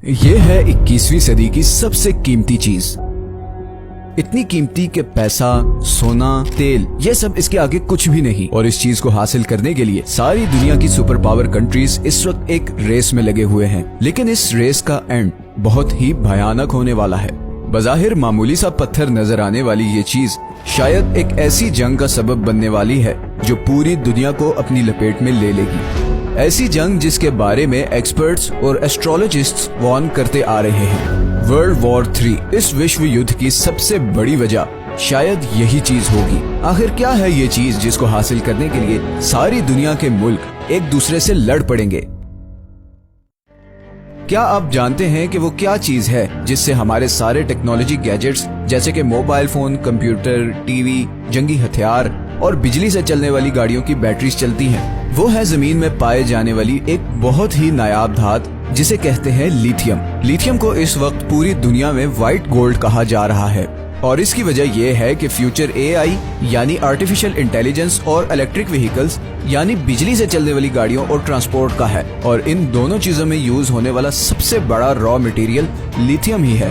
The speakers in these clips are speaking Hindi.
ये है 21वीं सदी की सबसे कीमती चीज। इतनी कीमती कि पैसा, सोना, तेल ये सब इसके आगे कुछ भी नहीं। और इस चीज को हासिल करने के लिए सारी दुनिया की सुपर पावर कंट्रीज इस वक्त एक रेस में लगे हुए हैं। लेकिन इस रेस का एंड बहुत ही भयानक होने वाला है। बज़ाहिर मामूली सा पत्थर नजर आने वाली ये चीज शायद एक ऐसी जंग का सबब बनने वाली है जो पूरी दुनिया को अपनी लपेट में ले लेगी। ऐसी जंग जिसके बारे में एक्सपर्ट्स और एस्ट्रोलॉजिस्ट्स वार्न करते आ रहे हैं। वर्ल्ड वॉर 3 इस विश्व युद्ध की सबसे बड़ी वजह शायद यही चीज होगी। आखिर क्या है ये चीज जिसको हासिल करने के लिए सारी दुनिया के मुल्क एक दूसरे से लड़ पड़ेंगे? क्या आप जानते हैं कि वो क्या चीज है जिससे हमारे सारे टेक्नोलॉजी गैजेट्स जैसे कि मोबाइल फोन, कंप्यूटर, टीवी, जंगी हथियार और बिजली से चलने वाली गाड़ियों की बैटरीज चलती हैं? वो है जमीन में पाए जाने वाली एक बहुत ही नायाब धातु जिसे कहते हैं लिथियम। लिथियम को इस वक्त पूरी दुनिया में व्हाइट गोल्ड कहा जा रहा है और इसकी वजह यह है कि फ्यूचर एआई यानी आर्टिफिशियल इंटेलिजेंस और इलेक्ट्रिक व्हीकल्स यानी बिजली से चलने वाली गाड़ियों और ट्रांसपोर्ट का है। और इन दोनों चीजों में यूज होने वाला सबसे बड़ा रॉ मटेरियल लिथियम ही है।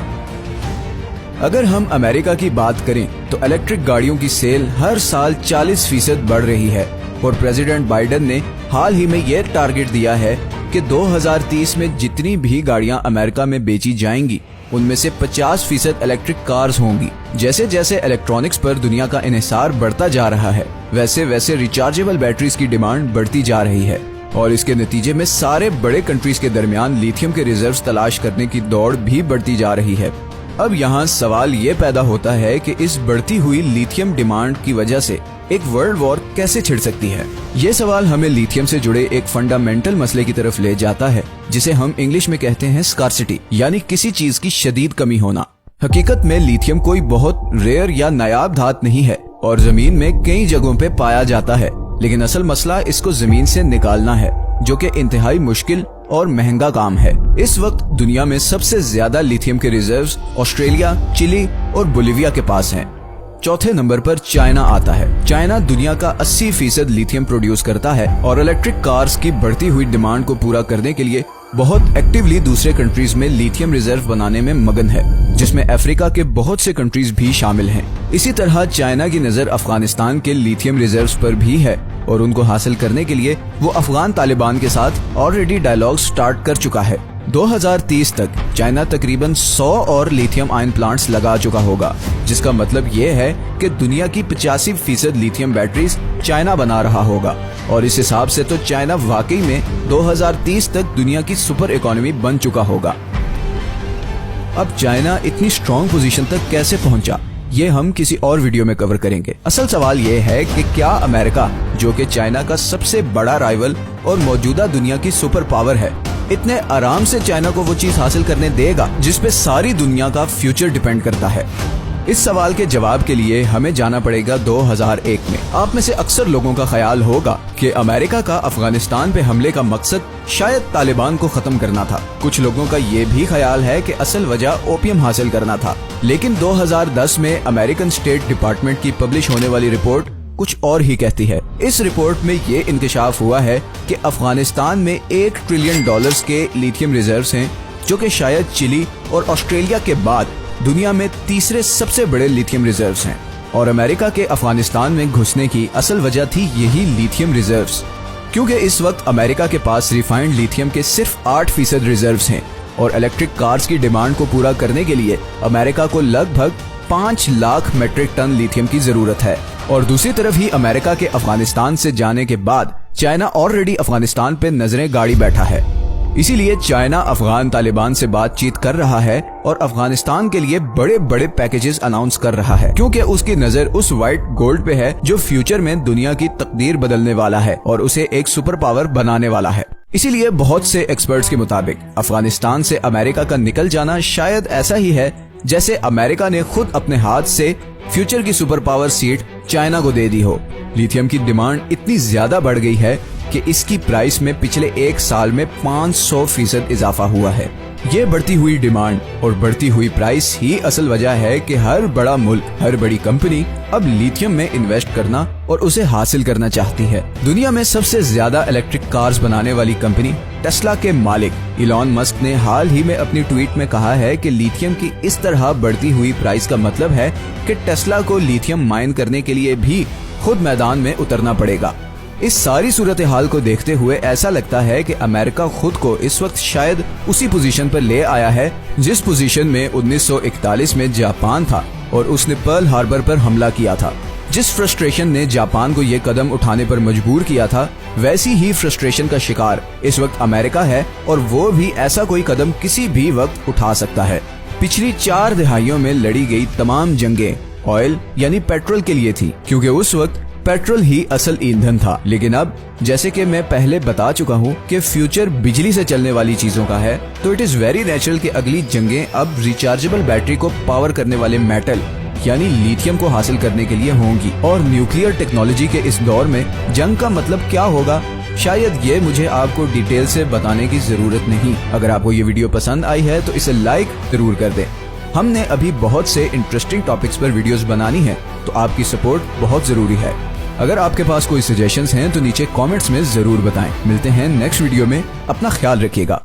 अगर हम अमेरिका की बात करें तो इलेक्ट्रिक गाड़ियों की सेल हर साल 40% बढ़ रही है और प्रेसिडेंट बाइडेन ने हाल ही में यह टारगेट दिया है कि 2030 में जितनी भी गाड़ियां अमेरिका में बेची जाएंगी उनमें से 50% इलेक्ट्रिक कार्स होंगी। जैसे जैसे इलेक्ट्रॉनिक्स पर दुनिया का इन्हिसार बढ़ता जा रहा है वैसे वैसे रिचार्जेबल बैटरीज की डिमांड बढ़ती जा रही है और इसके नतीजे में सारे बड़े कंट्रीज के दरमियान लिथियम के रिजर्व्स तलाश करने की दौड़ भी बढ़ती जा रही है। अब यहाँ सवाल ये पैदा होता है कि इस बढ़ती हुई लिथियम डिमांड की वजह से एक वर्ल्ड वॉर कैसे छिड़ सकती है। ये सवाल हमें लिथियम से जुड़े एक फंडामेंटल मसले की तरफ ले जाता है जिसे हम इंग्लिश में कहते हैं स्कार्सिटी, यानी किसी चीज की शदीद कमी होना। हकीकत में लिथियम कोई बहुत रेयर या नायाब धातु नहीं है और जमीन में कई जगहों पे पाया जाता है, लेकिन असल मसला इसको जमीन से निकालना है जो कि इंतहाई मुश्किल और महंगा काम है। इस वक्त दुनिया में सबसे ज्यादा लिथियम के रिजर्व्स ऑस्ट्रेलिया, चिली और बोलिविया के पास हैं। चौथे नंबर पर चाइना आता है। चाइना दुनिया का 80% लिथियम प्रोड्यूस करता है और इलेक्ट्रिक कार्स की बढ़ती हुई डिमांड को पूरा करने के लिए बहुत एक्टिवली दूसरे कंट्रीज में लिथियम रिजर्व बनाने में मगन है, जिसमें अफ्रीका के बहुत से कंट्रीज भी शामिल हैं। इसी तरह चाइना की नजर अफगानिस्तान के लिथियम रिजर्व्स पर भी है और उनको हासिल करने के लिए वो अफगान तालिबान के साथ ऑलरेडी डायलॉग स्टार्ट कर चुका है। 2030 तक चाइना तकरीबन 100 और लिथियम आयन प्लांट्स लगा चुका होगा, जिसका मतलब ये है कि दुनिया की 85% लिथियम बैटरीज चाइना बना रहा होगा। और इस हिसाब से तो चाइना वाकई में 2030 तक दुनिया की सुपर इकोनॉमी बन चुका होगा। अब चाइना इतनी स्ट्रॉन्ग पोजीशन तक कैसे पहुंचा, ये हम किसी और वीडियो में कवर करेंगे। असल सवाल ये है कि क्या अमेरिका, जो कि चाइना का सबसे बड़ा राइवल और मौजूदा दुनिया की सुपर पावर है, इतने आराम से चाइना को वो चीज हासिल करने देगा जिस पे सारी दुनिया का फ्यूचर डिपेंड करता है? इस सवाल के जवाब के लिए हमें जाना पड़ेगा 2001 में। आप में से अक्सर लोगों का ख्याल होगा कि अमेरिका का अफगानिस्तान पे हमले का मकसद शायद तालिबान को खत्म करना था। कुछ लोगों का ये भी ख्याल है कि असल वजह ओपियम हासिल करना था। लेकिन 2010 में अमेरिकन स्टेट डिपार्टमेंट की पब्लिश होने वाली रिपोर्ट कुछ और ही कहती है। इस रिपोर्ट में ये इंकशाफ हुआ है कि अफगानिस्तान में $1 ट्रिलियन के लिथियम रिजर्व्स हैं, जो कि शायद चिली और ऑस्ट्रेलिया के बाद दुनिया में तीसरे सबसे बड़े लिथियम रिजर्व्स हैं। और अमेरिका के अफगानिस्तान में घुसने की असल वजह थी यही लिथियम रिजर्व्स, क्योंकि इस वक्त अमेरिका के पास रिफाइंड लिथियम के सिर्फ 8% रिजर्व्स हैं और इलेक्ट्रिक कार्स की डिमांड को पूरा करने के लिए अमेरिका को लगभग 5 लाख मेट्रिक टन लिथियम की जरूरत है। और दूसरी तरफ ही अमेरिका के अफगानिस्तान से जाने के बाद चाइना ऑलरेडी अफगानिस्तान पे नजरें गाड़ी बैठा है। इसीलिए चाइना अफगान तालिबान से बातचीत कर रहा है और अफगानिस्तान के लिए बड़े बड़े पैकेजेस अनाउंस कर रहा है, क्योंकि उसकी नजर उस व्हाइट गोल्ड पे है जो फ्यूचर में दुनिया की तकदीर बदलने वाला है और उसे एक सुपर पावर बनाने वाला है। इसीलिए बहुत से एक्सपर्ट्स के मुताबिक अफगानिस्तान से अमेरिका का निकल जाना शायद ऐसा ही है जैसे अमेरिका ने खुद अपने हाथ से फ्यूचर की सुपर पावर सीट चाइना को दे दी हो। लिथियम की डिमांड इतनी ज्यादा बढ़ गई है कि इसकी प्राइस में पिछले 1 साल में 500% इजाफा हुआ है। ये बढ़ती हुई डिमांड और बढ़ती हुई प्राइस ही असल वजह है कि हर बड़ा मुल्क, हर बड़ी कंपनी अब लिथियम में इन्वेस्ट करना और उसे हासिल करना चाहती है। दुनिया में सबसे ज्यादा इलेक्ट्रिक कार्स बनाने वाली कंपनी टेस्ला के मालिक इलॉन मस्क ने हाल ही में अपनी ट्वीट में कहा है कि लिथियम की इस तरह बढ़ती हुई प्राइस का मतलब है कि टेस्ला को लिथियम माइन करने के लिए भी खुद मैदान में उतरना पड़ेगा। इस सारी सूरत हाल को देखते हुए ऐसा लगता है कि अमेरिका खुद को इस वक्त शायद उसी पोजीशन पर ले आया है जिस पोजीशन में 1941 में जापान था और उसने पर्ल हार्बर पर हमला किया था। जिस फ्रस्ट्रेशन ने जापान को ये कदम उठाने पर मजबूर किया था, वैसी ही फ्रस्ट्रेशन का शिकार इस वक्त अमेरिका है और वो भी ऐसा कोई कदम किसी भी वक्त उठा सकता है। पिछली 4 दहाइयों में लड़ी गई तमाम जंगें ऑयल यानी पेट्रोल के लिए थी, क्योंकि उस वक्त पेट्रोल ही असल ईंधन था। लेकिन अब जैसे कि मैं पहले बता चुका हूँ कि फ्यूचर बिजली से चलने वाली चीजों का है, तो इट इज वेरी नेचुरल कि अगली जंगें अब रिचार्जेबल बैटरी को पावर करने वाले मेटल यानी लिथियम को हासिल करने के लिए होंगी। और न्यूक्लियर टेक्नोलॉजी के इस दौर में जंग का मतलब क्या होगा, शायद ये मुझे आपको डिटेल से बताने की जरूरत नहीं। अगर आपको ये वीडियो पसंद आई है तो इसे लाइक जरूर कर दें। हमने अभी बहुत से इंटरेस्टिंग टॉपिक्स पर वीडियोस बनानी है, तो आपकी सपोर्ट बहुत जरूरी है। अगर आपके पास कोई सजेशंस हैं तो नीचे कमेंट्स में जरूर बताएं। मिलते हैं नेक्स्ट वीडियो में, अपना ख्याल रखिएगा।